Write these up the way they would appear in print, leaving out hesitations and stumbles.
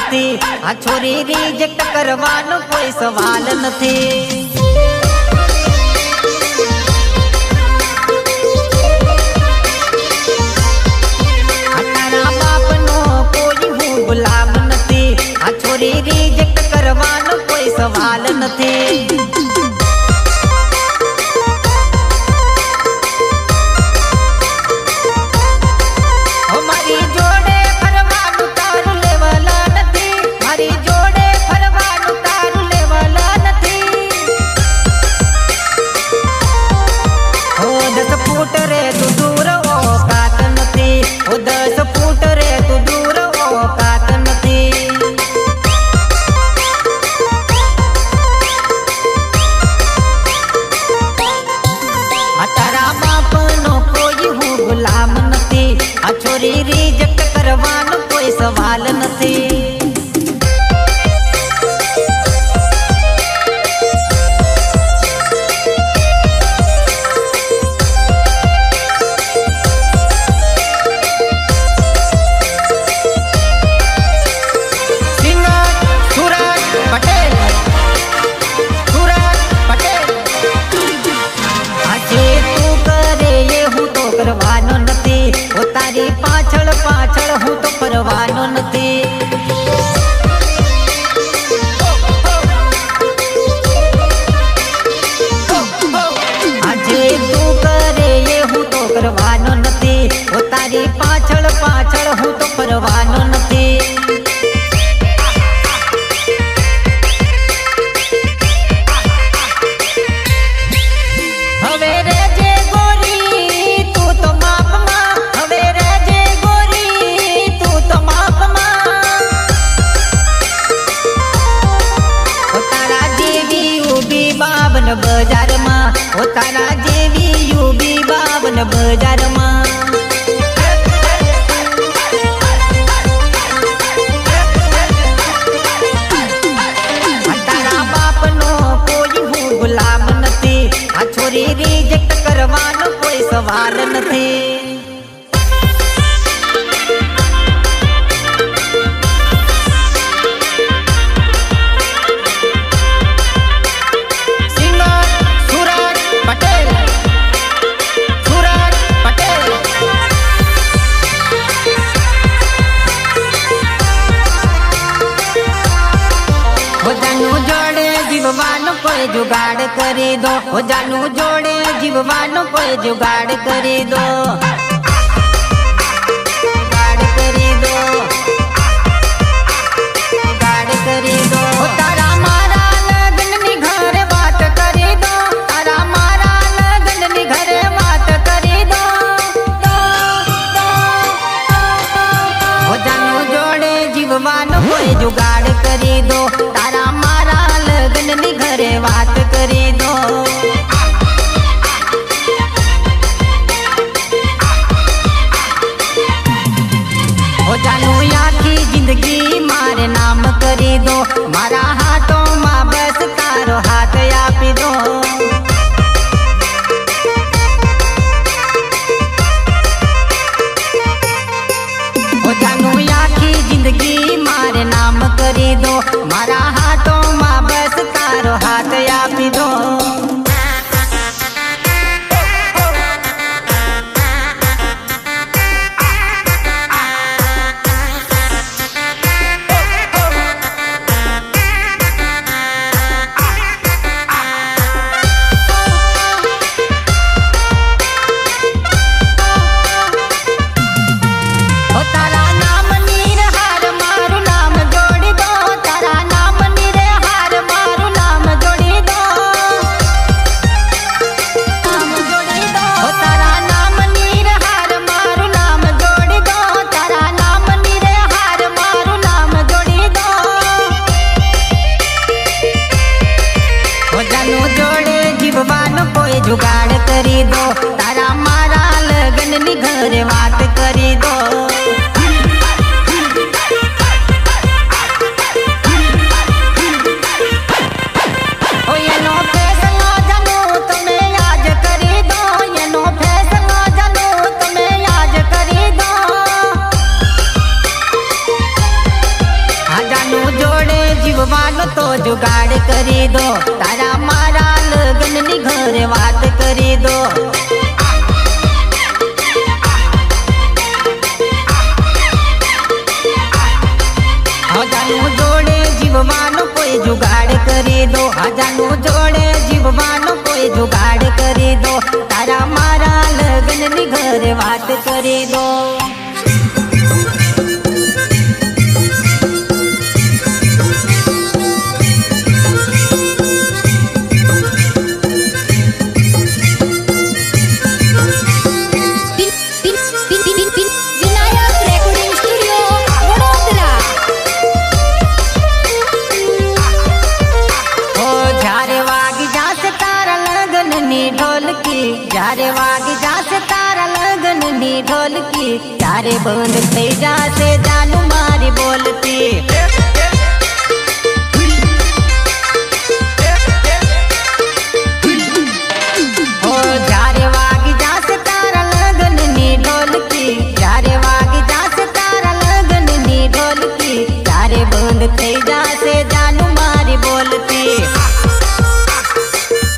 નથી, આ છોરી રિજેક્ટ કરવાનો કોઈ સવાલ નથી. તારા બાપનો કોઈ હું ગુલામ નથી, આ છોરી રિજેક્ટ કરવાનો કોઈ સવાલ નથી. છોરી રિજેક્ટ કરવાનો કોઈ સવાલ નથી. તારી પાછળ પાછળ હું તો ફરવાનો નથી. આજે તું કરે એ હું તો કરવાનો નથી, તારી પાછળ પાછળ હું તો ફરવાનો નથી. હવે રેજે ગોરી તું તો માપમાં, હવે રેજે ગોરી તું તો માપમાં. તારા જેવી ઊભી બાબન બજારમાં, તારા જેવી ઊભી બાબન બજારમાં. તારા બાપનો કોઈ હું ગુલામ નથી, આ છોરી રિજેક્ટ કરવાનો કોઈ સવાલ નથી. જીવવાનો કોઈ જુગાડ કરી દો, જાનું જોડે જીવવાનો કોઈ જુગાડ કરી દો. જુગાડ કરી દો, જુગાડ કરી દો. તારા મારા લગ્નની ઘરે વાત કરી દો, તારા મારા લગ્નની ઘરે વાત કરી દો. જાનું જોડે જીવવાનો કોઈ જુગાડ કરી દો, તારા મારા લગ્નની ઘરે વાત કરી દો. જાનું આખી જિંદગી મારે નામ કરી દો, મારા હાથોમાં બસ તારો હાથ આપી દો. જાનું આખી જિંદગી મારે નામ કરી દો, મારા હાથોમાં બસ તારો હાથ આપી દો. તારા નામની હાર મારું નામ જોડી દો, તારા નામની રે હાર મારું નામ જોડી દો. નામ જોડી દો, તારા નામની રે હાર મારું નામ જોડી દો, તારા નામની રે હાર મારું નામ જોડી દો. જાનું જોડે જીવવાનો કોઈ જુગાડ કરી દો, તારા મારા લગ્નની ઘરે વાત કરી દો. जोड़ी दो। Vinayak recording studio Vadodara. ओ झारे वागी जासे तारा लगन नी ढोलकी, झारे वागी जासे तारा लगन नी ढोलकी, चारे बंद थई जासे जानू मारी बोलती। ओ झारे वागी जासे तारा लगन नी ढोलकी, झारे वागी जासे तारा लगन नी ढोलकी, चारे बंद थई जासे जानू मारी बोलती।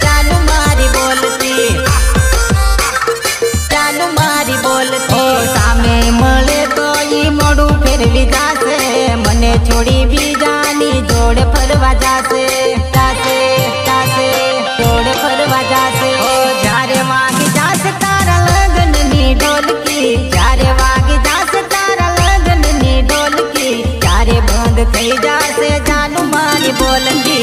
जानू मारी बोलती, जानू मारी बोलती। ओ सामे मळे तो ई मोडू फेरवी जासे, मने छोड़ी बीजानी जोड़े फरवा जासे, जासे जासे जोड़े फरवा जासे। ओ झारे वागी जासे तारा लगन नी ढोलकी, झारे वागी जासे तारा लगन नी ढोलकी, चारे बंद थई जासे जानू मारी बोलती।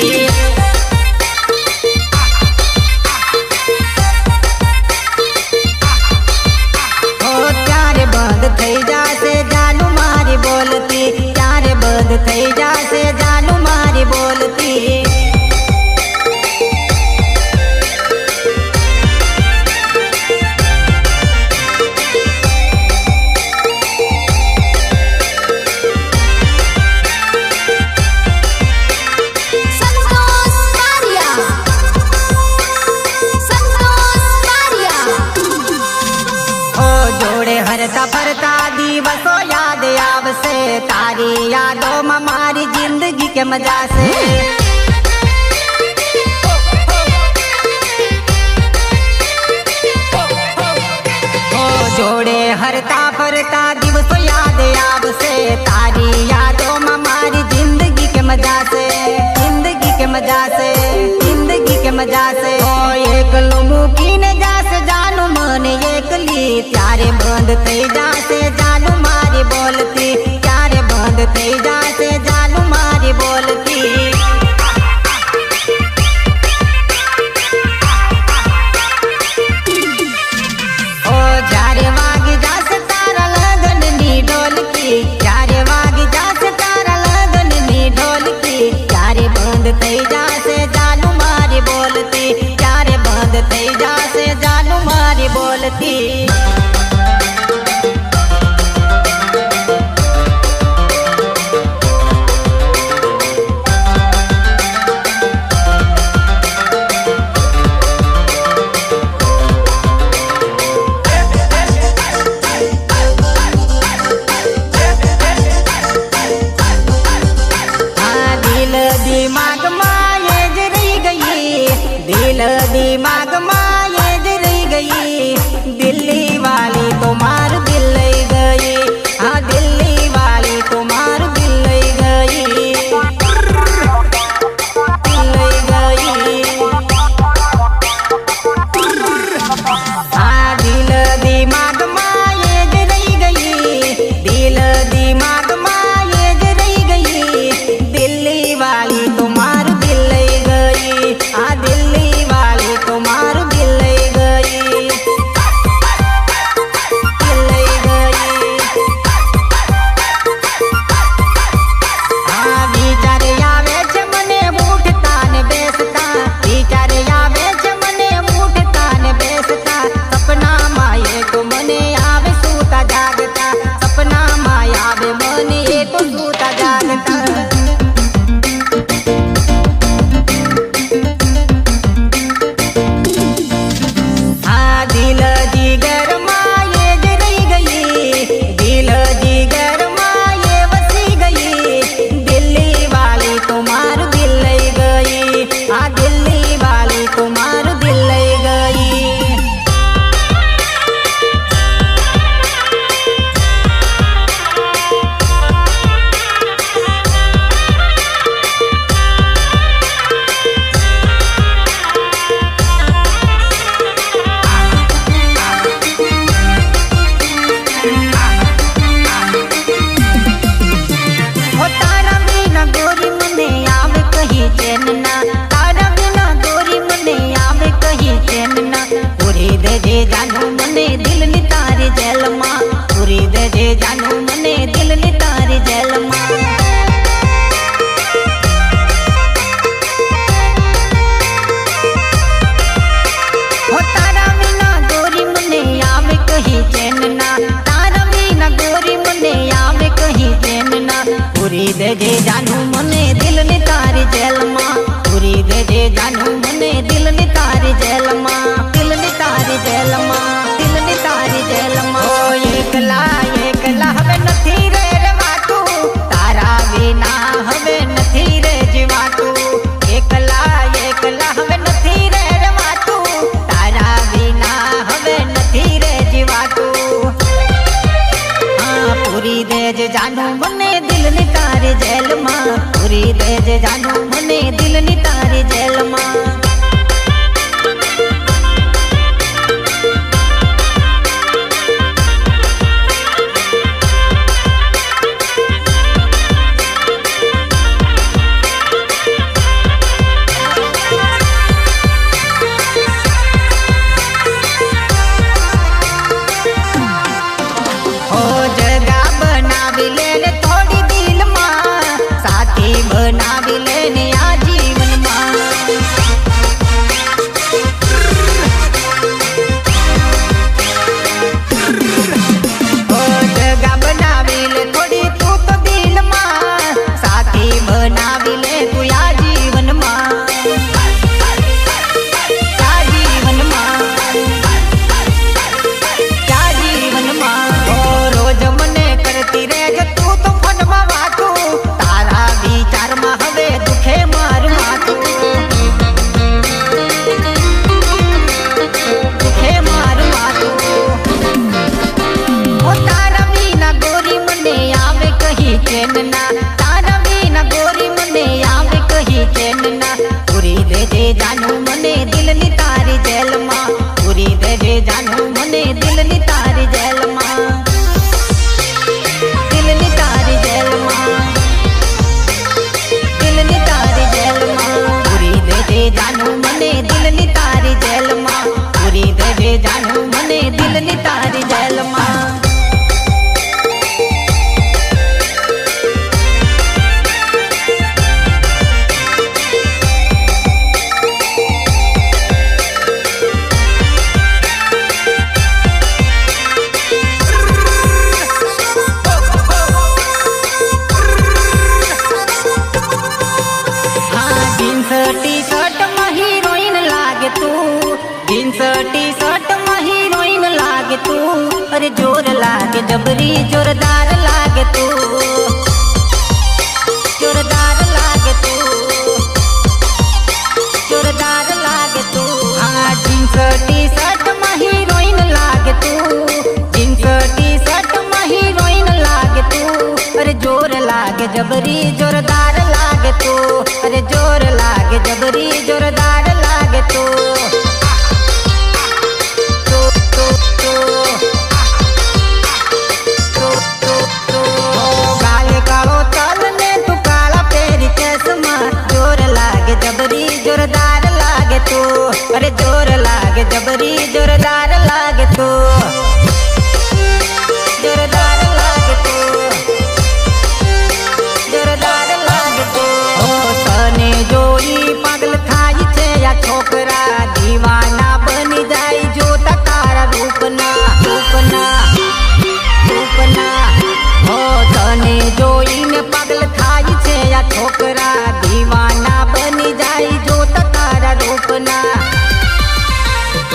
थई जासे जानू मारी बोलती, चारे बंद थई जासे जानू मारी बोलती। संतोष मारिया, संतोष मारिया। ओ जोड़े हरता फरता दिवसो याद आवसे, तारी यादों में मारी जिंदगी के मजा से। ओ जोड़े हरता फरता दिवसो याद आवसे, तारी यादों में मारी जिंदगी के मजा से, जिंदगी के मजा से, जिंदगी के मजा से। ओ एक लुमुकी ने जासे जानू मन एकली, चारे बंद थई जासे जानू मारी बोलती, चारे बंद थई जासे जानू मारी बोलती। ओ झारे वागी जासे तारा लगन नी ढोलकी, झारे वागी जासे तारा लगन नी ढोलकी, चारे बंद थई जासे जानू मारी बोलती, चारे बंद थई जासे जानू मारी बोलती। दिल दिमाग माये जरी गई, दिल दिमाग माये जरी गई, दिल्ली वाली तुम्हार दिल ले गई, हाँ दिल्ली वाली तुम्हार दिल ले गई, दिल ले गई। हाँ दिल दिमाग माये जरी गई, दिल दिमाग माये जरी गई, दिल्ली वाली तुम्हार दिल ले गई, हाँ दिल्ली वाली तुम्हार જાનું મને દિલની તારી જેલમાં પૂરી દેજે જાનું મને દિલની તારી જેલમાં હો તારા વિના ગોરી મને આવે કહી ચેન ના તારા વિના ગોરી મને આવે કહી ચેન ના પૂરી દેજે જાનું મને દિલની તારી જેલમાં પૂરી દેજે જાનું મને દિલની તારી જેલમાં દિલની તારી જેલમાં દિલની તારી જેલમાં ઓ એકલા એકલા હવે નથી રે રવાતું તારા વિના હવે નથી રે જીવાતું એકલા એકલા હવે નથી રે રવાતું તારા વિના હવે નથી રે જીવાતું હા પૂરી દેજે જાનું મને દિલની તારી જેલમાં પૂરી દેજે જાનું મને દિલની તારી જેલમાં બનાવી લેને આ જીવનમાં ઓ જગા બનાવી લે થોડી તું તો દિલમાં સાથી બનાવી લે તું આ જીવનમાં આ જીવનમાં આ જીવનમાં ઓ રોજ મને કરતી રહેજ તું તો ફોનમાં વાતું તારા વિચારમાં હવે દુખે મારું માથું દુખે મારું માથું ઓ તારા વિના ગોરી મને આવે કહી ચેન ના તારા વિના ગોરી મને આવે કહી ચેન ના પૂરી દેજે જાનું મને દિલની તારી જેલમાં પૂરી દેજે જાનું મને દિલની તારી જેલમાં દિલની તારી જેલમાં દિલની તારી જેલમાં પૂરી દેજે જાનું મને દિલની તારી જેલમાં પૂરી દેજે જાનું મને દિલની તારી જેલમાં टी शर्ट में हीरोइन लागे तू जींस टी शर्ट में हीरोइन लागे तू अरे जोर लागे जबरी जोरदार लागे तू जोरदार लागे तू जोरदार लागे तू हाँ जींस टी शर्ट में हीरोइन लागे तू जींस टी शर्ट में हीरोइन लागे तू अरे जोर लागे जबरी जोरदार लागे तू अरे जोर लागे जबरी जोरदार लागे तू काले कालो तल ने तू काला पेरी चश्मा जोर लागे जबरी जोरदार लागे तू अरे जोर लागे जबरी जोरदार लागे तू जोरदार लागे तू जोरदार लागे तू ओ तने जोई पागल थाई छे या छोकरा दीवाना बनी जाई जो तारा रूपना रूपना रूपना ओ तने जोई ने पागल थाई छे या छोकरा दीवाना बनी जाई जो तारा रूपना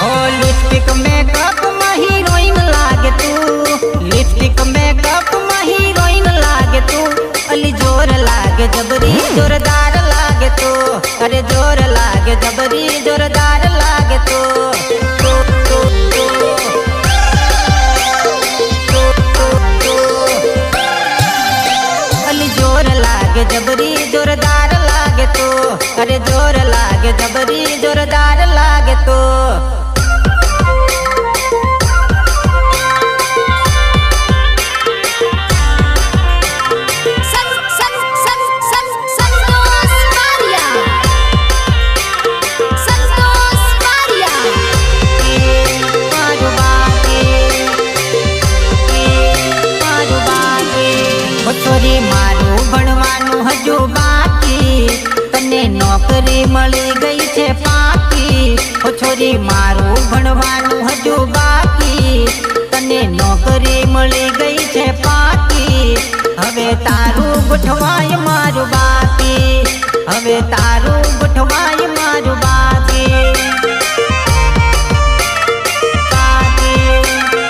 ओ लिपस्टिक मेकअप में हीरोइन लागे तू लिपस्टिक मेकअप में हीरोइन लागे तू अली जोर लागे जबरी जोरदार लागे तू अरे जोर लागे जबरी जोरदार लागे तू अली जोर लागे जबरी जोरदार लागे तू अरे जोर लागे जबरी जोरदार लागे तू संतोष वारिया તને નોકરી મળી ગઈ છે પાકી, ઓ છોરી મારું ભણવાનું હજુ બાકી. તને નોકરી મળી ગઈ છે પાકી, હવે તારું ગોઠવાય મારું બાકી, હવે તારું ગોઠવાય મારું બાકી.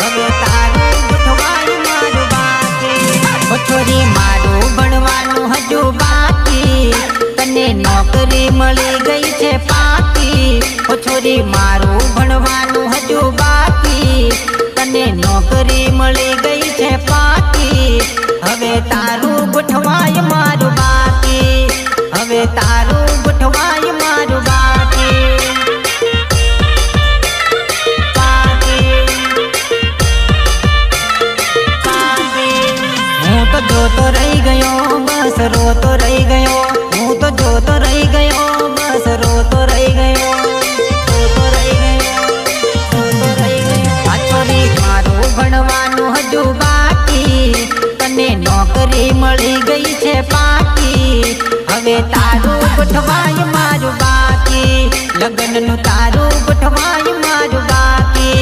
હવે તારું ગોઠવાય મારું બાકી. ઓ છોરી મારું ભણવાનું હજુ બાકી, તને નોકરી મળી ગઈ છે પાકી, ઓ છોરી મારું ભણવાનું હજુ બાકી, તને નોકરી મળી ગઈ છે પાકી, હવે તારું ગોઠવાય મારું બાકી, હવે તારું ગોઠવાય મારું બાકી. હું તો જોતો રહી ગયો, બસ રોતો રહી ગયો. હું તો જોતો રહી ગયો, બસ રોતો રહી ગયો, રોતો રહી ગયો, રોતો રહી ગયો. આ છોરી મારું ભણવાનું હજુ બાકી, તને નોકરી મળી ગઈ છે પાકી, હવે તારું ગોઠવાય મારું બાકી, લગ્નનું તારું ગોઠવાય મારું બાકી.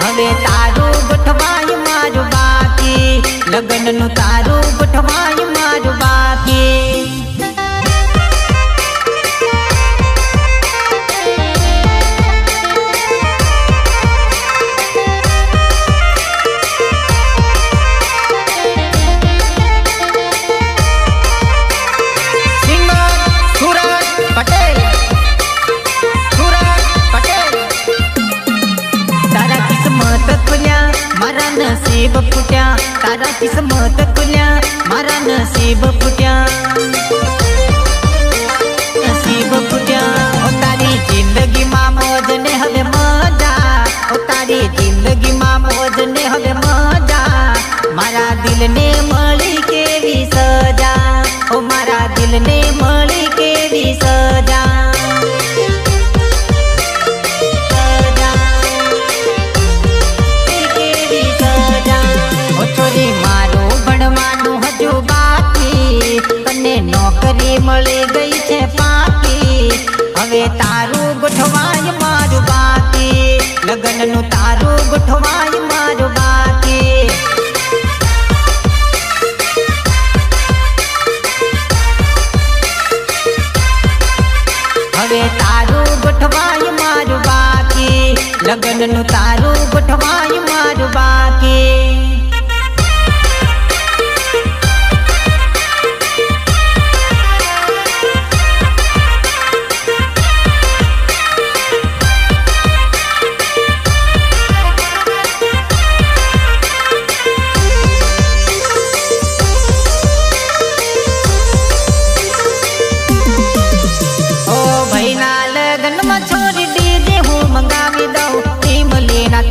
હવે તારું ગોઠવાય મારું બાકી, લગ્નનું તારું ગોઠવાય મારું બાકી. મારા નસીબ ફૂટ્યા, તારા કિસ્મત ખુલ્યા, મારા નસીબ ફૂટ્યા, નસીબ ફૂટ્યા. ઓ તારી જિંદગીમાં મોજ ને હવે મજા, ઓ તારી જિંદગીમાં મોજ ને હવે મજા, મારા દિલને મળી કેવી સજા, ઓ મારા દિલને મળી કેવી સજા. છોરી મારું ભણવાનું હજુ બાકી, તને નોકરી મળી ગઈ છે પાકી, હવે તારું ગોઠવાય મારું બાકી, લગ્નનું તારું ગોઠવાય મારું બાકી. હવે તારું ગોઠવાય મારું બાકી, લગ્નનું તારું ગોઠવાય મારું બાકી. છોરી ડીજે હું મંગાવી દઉં, ઇમલીના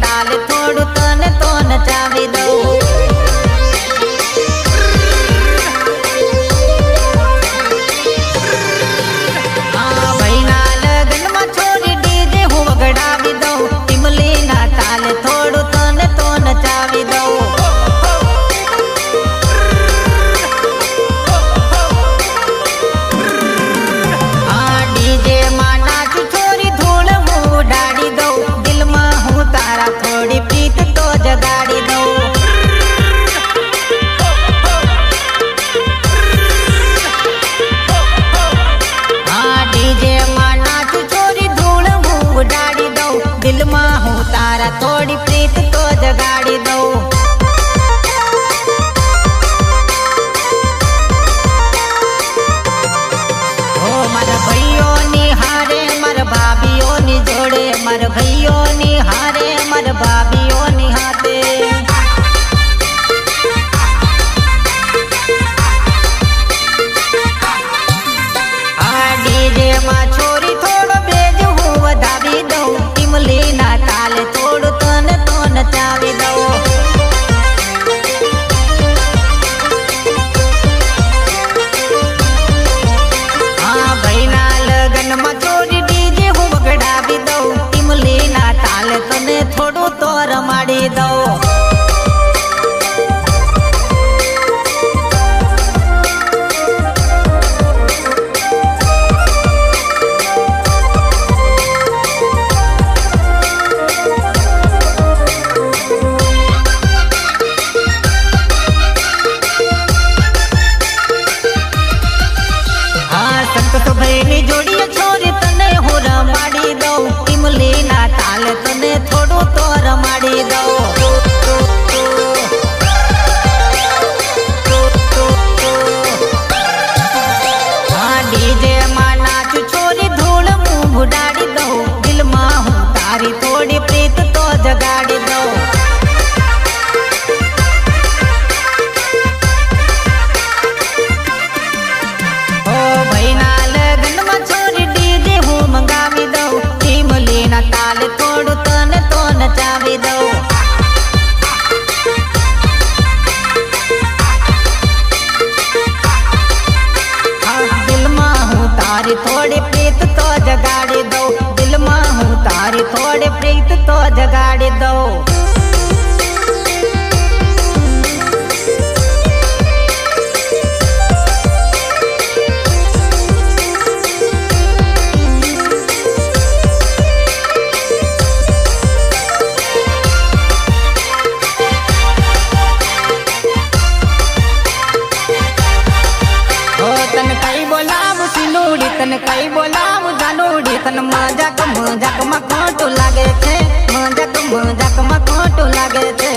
તને કઈ બોલાવું જાનુડી તને મજાક મજાકમાં ખોટું લાગે છે મજાક મજાકમાં ખોટું લાગે છે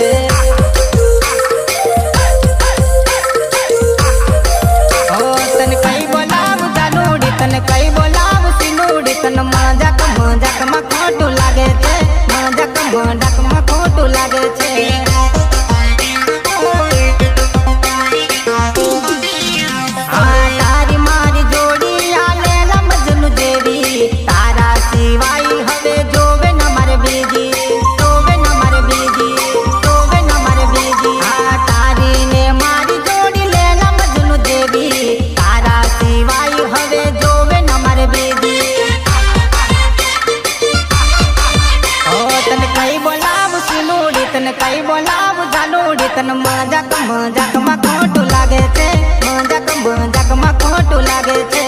ઓ તને કઈ બોલાવું જાનુડી તને કઈ બોલાવું સિનુડી તને મજાક મજાકમાં ખોટું લાગે છે મજાક મજાકમાં ખોટું લાગે છે તને કઈ બોલાવું જાનુડી તને મજાક મજાકમાં ખોટું લાગે છે મજાક મજાકમાં ખોટું લાગે છે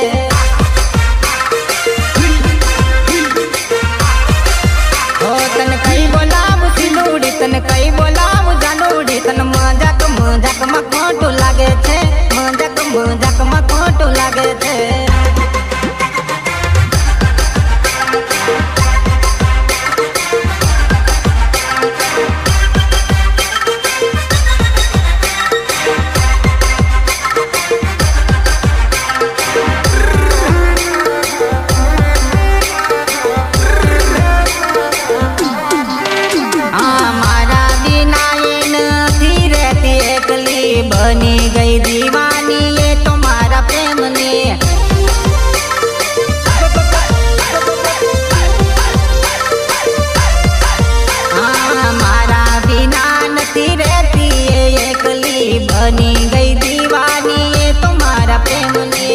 ઓ તને કઈ બોલાવું સિનુડી તને કઈ બોલાવું જાનુડી તને મજાક મજાકમાં ખોટું લાગે છે મજાક મજાકમાં ખોટું લાગે છે बनी गई दीवानी ये तुम्हारा प्रेम ने हमारा बिना नहीं रहती ये एकली बनी गई दीवानी ये तुम्हारा प्रेम ने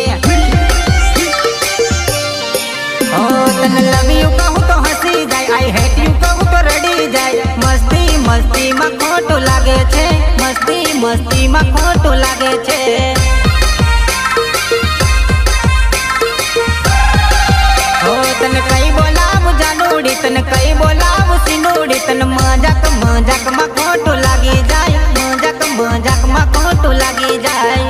ओ तने लव यू कहूँ तो हंसी जाए आई हेट यू कहूँ तो रड़ी जाए मस्ती मस्ती में खोटू लागे छे मस्ती मस्ती में खोटू लागे छे ओ तने कई बोलावू जानुडी तने कई बोलावू सिनुडी तने मजाक मजाक में खोटू लागी जाए मजाक मजाक में खोटू लागी जाए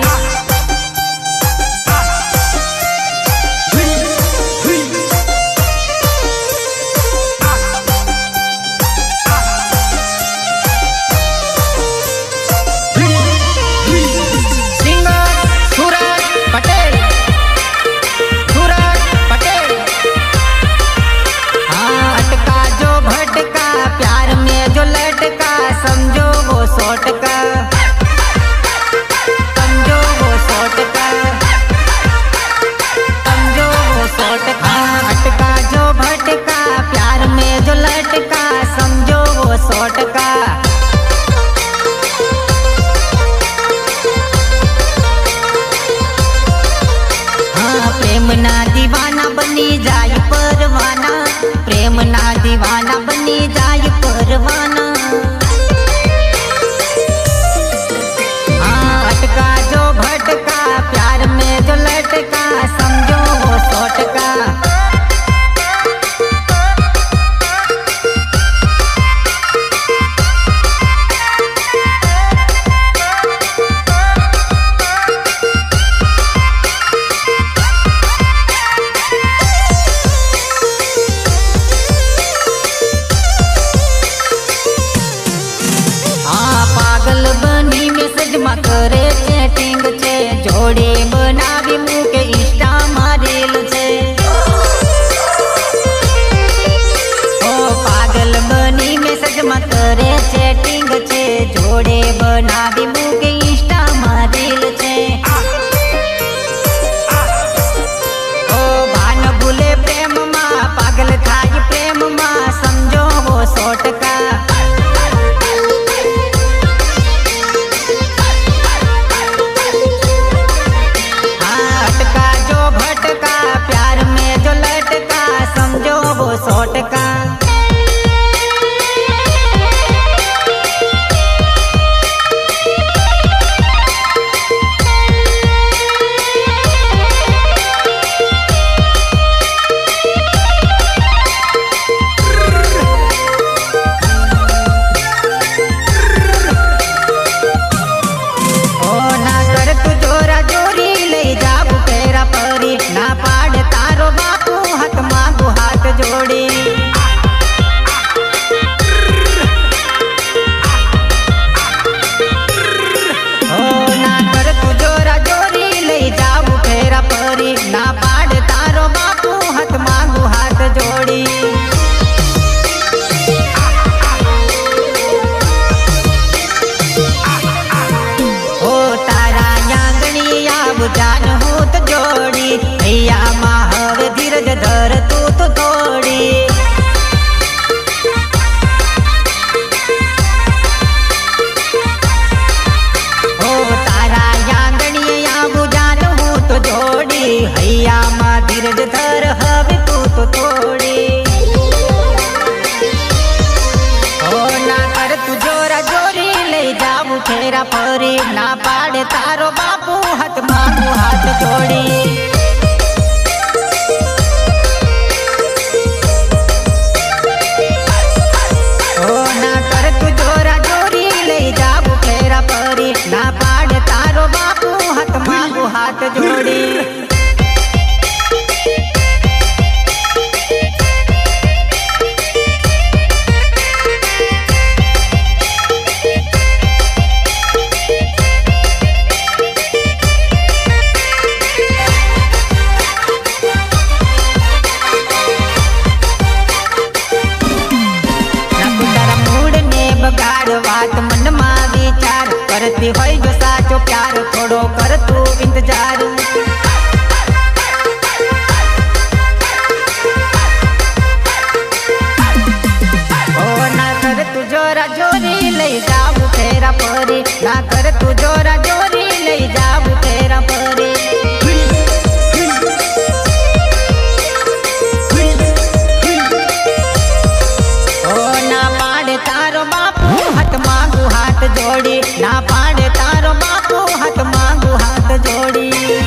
समझो वो शॉर्ट का समझो वो शॉर्ट का समझो वो शॉर्ट का अटका जो भटका प्यार में जो लटका समझो वो शॉर्ट का हाँ प्रेम ना दीवाना बनी जाए परवाना प्रेम ना दीवाना बनी जाए परवाना अटका जो भटका प्यार में जो लटका समझो वो शॉर्ट का पागल बनी मैसेज में करे चैटिंग छे जोड़े बनावी मुके इंस्टा मारेल छे ओ पागल बनी मैसेज में करे चैटिंग छे जोड़े बनावी मुके इंस्टा मारेल छे ओ भान भूले प्रेम में पागल थाई प्रेम में समझो वो शॉर्ट का प्यार में जो लटका समझो वो शॉर्ट का ओ ना कर तू जोरा जोरी ले जा बुकेरा परी ना पाड़ता તારો બાપુ હાથમાં હાથ જોડી ના કર તું જોરા જોરી લઈ જાવું ફેરા પરી ના પાડ તારો બાપુ હાથમાં હાથ જોડી વાત મનમાં વિચાર કરતી હોય જો સાચો પ્યાર થોડો કર તું ઇંતજાર ઓ ના કર તું જોરા જોરી લઈ જાવું ફેરા પરી ના કર તું જોરા જોરી લઈ જાવું ફેરા પરી જોડી ના પાડે તારો બાપુ હાથ માંગુ હાથ જોડી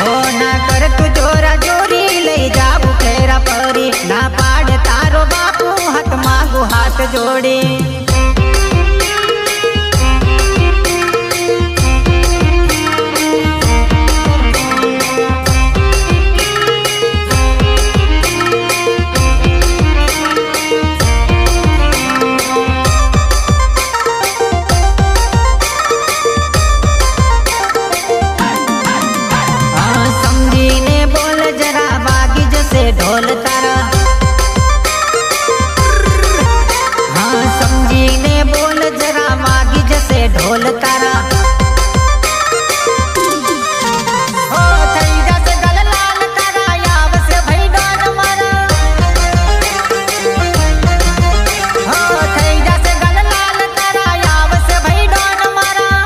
ઓ ના કર તું જોરા જોરી લઈ જાવું ફેરા પરી ના પાડે તારો બાપુ હાથ માંગુ હાથ જોડી ઢોલ તારા હા સમજીને બોલ જરા વાગી જશે ઢોલ તારા હો થઈ જશે ગલ લાલ તારા આવશે ભાઈ ડોન મારા હો થઈ જશે ગલ લાલ તારા આવશે ભાઈ ડોન મારા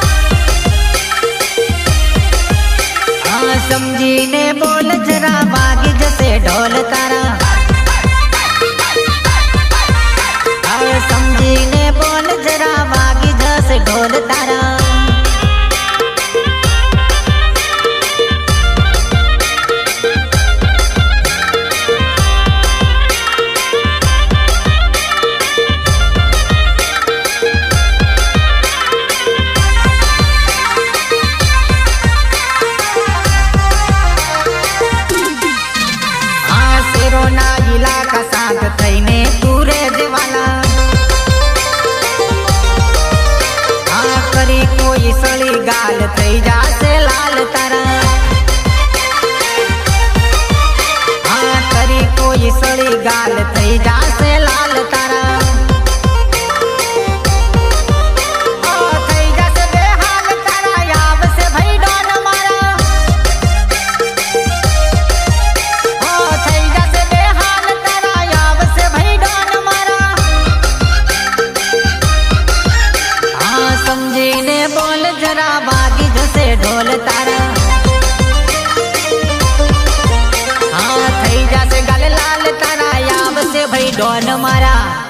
હા સમજીને બોલ જરા વાગી જશે ઢોલ તારા સમજીને બોલ જરા વાગી જશે ઢોલ તારા શેરોના ઇલાકા સાથ થઈને તું રેજવાલા આ કરી કોઈ સળી ગાલ થઈ જાશે લાલ તારા આ કરી કોઈ સળી ગાલ થઈ જાશે લાલ તારા ઢોલ તારા હા થઈ જશે ગલ લાલ તારા આવશે ભાઈ ડોન મારા